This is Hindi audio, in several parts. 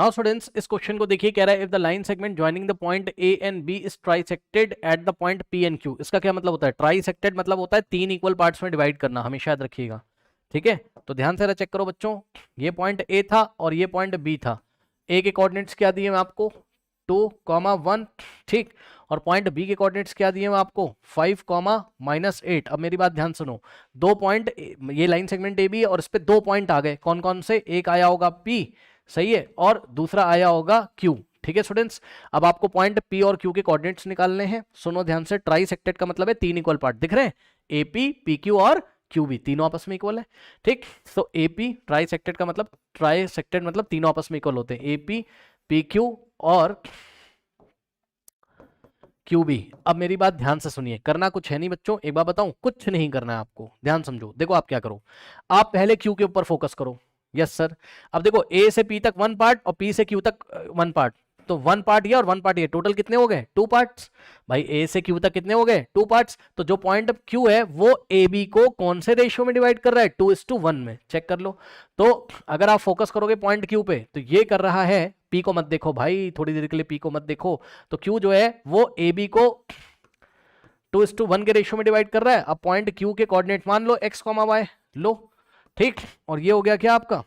नाउ स्टूडेंट्स इस क्वेश्चन को देखिए, कह रहा है if the line segment joining the point A and B is trisected at the point P and Q. इसका क्या मतलब होता है? ट्राइसेक्टेड मतलब होता है तीन इक्वल पार्ट्स में डिवाइड करना, हमेशा याद रखिएगा। ठीक है, तो ध्यान से चेक करो बच्चों, ये पॉइंट ए था और ये पॉइंट बी था। ए के कोऑर्डिनेट्स क्या दिए मैं आपको? 2, 1। ठीक, और पॉइंट बी के कोऑर्डिनेट्स क्या दिए मैं आपको? 5, -8। अब मेरी बात ध्यान सुनो, दो पॉइंट, ये लाइन सेगमेंट ए बी है और इस पे दो पॉइंट आ गए, कौन कौन से? एक आया होगा पी, सही है, और दूसरा आया होगा क्यू। ठीक है स्टूडेंट्स, अब आपको पॉइंट पी और क्यू के कोऑर्डिनेट्स निकालने हैं। सुनो ध्यान से, ट्राइसेक्टेड का मतलब है तीन इक्वल पार्ट, दिख रहे हैं? एपी, पी क्यू और क्यू बी तीनों आपस में इक्वल है। ठीक, तो एपी ट्राइसेक्टेड का मतलब, ट्राइसेक्टेड मतलब तीनों आपस में इक्वल होते हैं, एपी, पी क्यू और क्यू बी। अब मेरी बात ध्यान से सुनिए, करना कुछ है नहीं बच्चों, एक बार बताऊं, कुछ नहीं करना है आपको, ध्यान समझो। देखो आप क्या करो, आप पहले क्यू के ऊपर फोकस करो। Yes sir. अब देखो ए से पी तक वन पार्ट और पी से क्यू तक वन पार्ट, तो वन पार्ट ये और वन पार्ट ये, टोटल कितने हो गए? Two parts. भाई ए से क्यू तक कितने हो गए? Two parts. तो जो पॉइंट क्यू है वो ए बी को कौन से रेशियो में डिवाइड कर रहा है? 2:1 में। चेक कर लो। तो अगर आप फोकस करोगे पॉइंट क्यू पे तो ये कर रहा है, पी को मत देखो भाई, थोड़ी देर के लिए पी को मत देखो, तो क्यू जो है वो ए बी को 2:1 के रेशियो में डिवाइड कर रहा है। अब पॉइंट क्यू के कोऑर्डिनेट मान लो x, y लो। ठीक, और ये हो गया क्या आपका?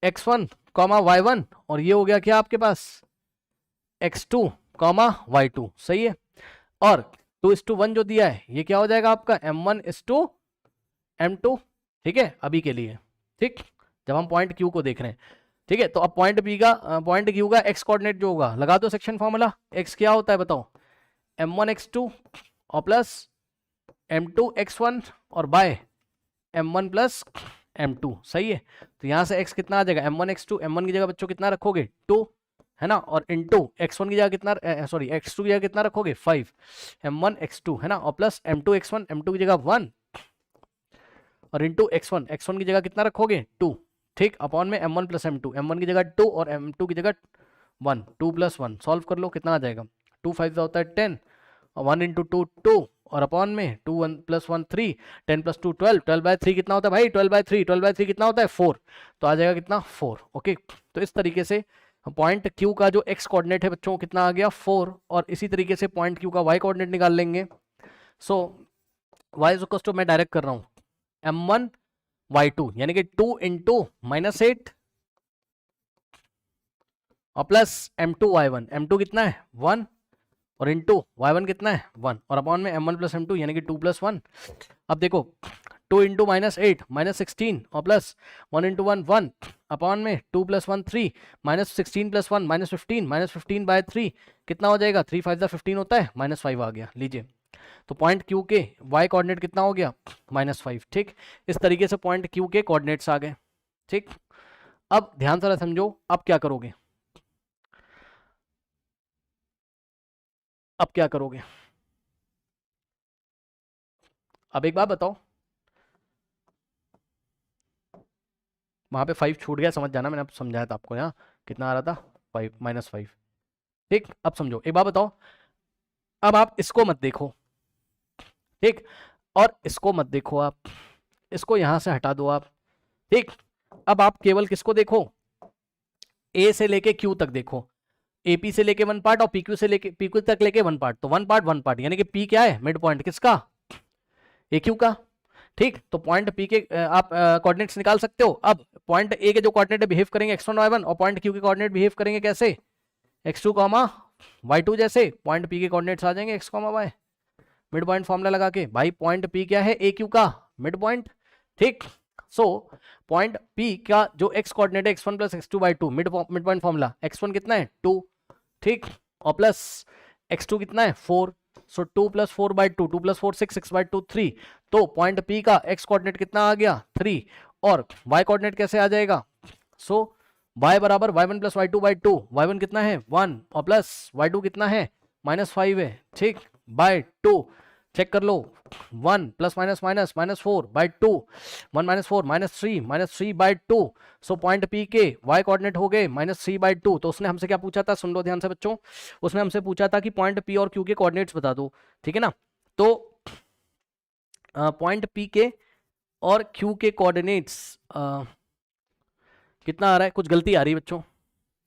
x1, y1, और ये हो गया क्या आपके पास? x2, y2। सही है, और 2:1 जो दिया है ये क्या हो जाएगा आपका? m1:m2। ठीक है, अभी के लिए। ठीक, जब हम पॉइंट क्यू को देख रहे हैं। ठीक है, तो अब पॉइंट बी का, पॉइंट क्यू का x कोऑर्डिनेट जो होगा, लगा दो सेक्शन फॉर्मूला। x क्या होता है बताओ? m1x2 और प्लस m2x1 और बाय m1+m2। सही है, तो यहां से x कितना आ जाएगा? m1x2, m1 की जगह बच्चों कितना रखोगे? 2, है ना, और इंटू x1 की जगह कितना, सॉरी x2 की जगह कितना रखोगे? 5, m1x2 है ना, और प्लस m2x1, m2 की जगह 1, और इंटू x1 की जगह कितना रखोगे? 2। ठीक, अपॉन में m1+m2, m1 की जगह 2 और m2 की जगह 1, 2+1 सॉल्व कर लो, कितना आ जाएगा? 2 5 होता है 10, और 1 इंटू 2 2, और अपॉन में 2 1+1 3, 10+2 12, 12/3 कितना होता है भाई? 12/3 कितना होता है? 4। तो आ जाएगा कितना? 4। ओके, तो इस तरीके से पॉइंट क्यू का जो x कोऑर्डिनेट है बच्चों कितना आ गया? 4, और इसी तरीके से पॉइंट क्यू का y कोऑर्डिनेट निकाल लेंगे। सो y इज इक्वल टू, मैं डायरेक्ट कर रहा हूं, m1y2 यानी कि 2 इंटू -8 और प्लस m2y1, m2 कितना है? 1, और इंटू y1 कितना है? 1, और अपॉन में m1+m2 यानी कि 2+1। अब देखो 2 इंटू -8 -16, और प्लस 1 इंटू 1 1, अपॉन में 2+1 3, -16+1 -15, -15/3 कितना हो जाएगा? 3 5 15 होता है, -5 आ गया। लीजिए, तो पॉइंट क्यू के y कोऑर्डिनेट कितना हो गया? -5। ठीक, इस तरीके से पॉइंट क्यू के कोऑर्डिनेट्स आ गए। ठीक, अब ध्यान से समझो, अब क्या करोगे? अब क्या करोगे? अब एक बात बताओ, वहां पे 5 छूट गया, समझ जाना, मैंने अब समझाया था आपको। यहाँ कितना आ रहा था? 5, -5। ठीक, अब समझो, एक बात बताओ, अब आप इसको मत देखो। ठीक, और इसको मत देखो आप, इसको यहां से हटा दो आप। ठीक, अब आप केवल किसको देखो? ए से लेके क्यू तक देखो। एपी से लेके वन पार्ट और पीक्यू से लेके पीक्यू तक लेके वन पार्ट, तो वन पार्ट यानी कि पी क्या है? मिड पॉइंट किसका? ए क्यू का। ठीक, तो पॉइंट पी के आप कोऑर्डिनेट्स निकाल सकते हो। अब पॉइंट ए के जो कोऑर्डिनेट बिहेव करेंगे x1 y1, और पॉइंट क्यू के कोऑर्डिनेट बिहेव करेंगे कैसे? x2 y2 जैसे। पॉइंट पी के कोऑर्डिनेट्स आ जाएंगे x y, mid point formula लगा के। भाई पॉइंट पी क्या है? ए क्यू का मिड पॉइंट। ठीक, सो पॉइंट पी का जो x कोऑर्डिनेट है x1+x2/2, mid point formula, x1 कितना है? 2। ठीक, और प्लस x2 कितना है? 4। सो 2 + 4/2, 2 + 4 6, 6/2 3। तो पॉइंट P का x कोऑर्डिनेट कितना आ गया? 3, और y कोऑर्डिनेट कैसे आ जाएगा? सो y बराबर y1 + y2/2, y1 कितना है? 1, और प्लस y2 कितना है? -5 है। ठीक, बाय 2, चेक कर लो, 1 + -4/2, 1 - 4 -3/2। सो पॉइंट P के y कोऑर्डिनेट हो गए -3/2। तो उसने हमसे क्या पूछा था? सुन लो ध्यान से बच्चों, उसने हमसे पूछा था कि पॉइंट P और Q के कोऑर्डिनेट्स बता दो। ठीक है ना, तो पॉइंट P के और Q के कोऑर्डिनेट्स कितना आ रहा है, कुछ गलती आ रही है बच्चों,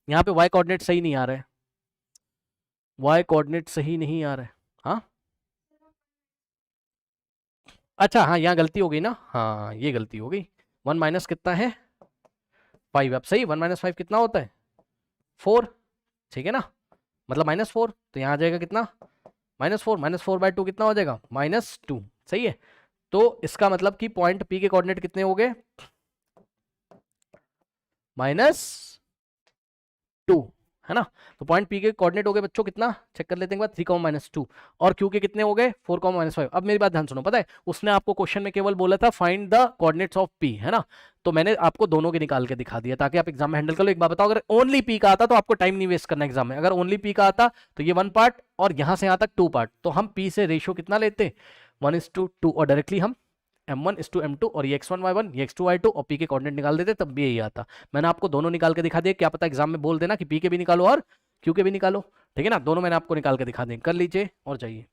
यहाँ पे वाई कोऑर्डिनेट सही नहीं आ रहा है, वाई कोऑर्डिनेट सही नहीं आ रहा है। हाँ अच्छा, हाँ यहाँ गलती हो गई ना, हाँ ये गलती हो गई। 1 माइनस कितना है 5, अब सही 1 माइनस 5 कितना होता है 4, ठीक है ना, मतलब -4, तो यहाँ आ जाएगा कितना -4 कितना हो जाएगा -2, सही है। तो इसका मतलब कि पॉइंट P के कोऑर्डिनेट कितने हो गए -2, है ना। तो पॉइंट P के कोऑर्डिनेट हो गए बच्चों कितना, चेक कर लेते हैं एक बार, 3, -2, और Q के कितने हो गए 4, -5। अब मेरी बात ध्यान सुनो, पता है उसने आपको क्वेश्चन में केवल बोला था find the coordinates of P, है ना, तो मैंने आपको दोनों के निकाल के दिखा दिया ताकि आप एग्जाम में हैंडल कर लो। एक बात बताओ, अगर ओनली P का आता तो आपको टाइम नहीं वेस्ट करना एग्जाम में, अगर ओनली P का आता तो ये 1 पार्ट और यहां से यहां तक 2 पार्ट, तो हम P से रेशियो कितना लेते 1:2, और डायरेक्टली हम m1:m2 और ये x1y1 ये x2y2 और p के कोऑर्डिनेट निकाल देते, तब भी यही आता। मैंने आपको दोनों निकाल के दिखा दिए, क्या पता एग्जाम में बोल देना कि p के भी निकालो और q के भी निकालो, ठीक है ना, दोनों मैंने आपको निकाल के दिखा दिए, कर लीजिए और जाइए।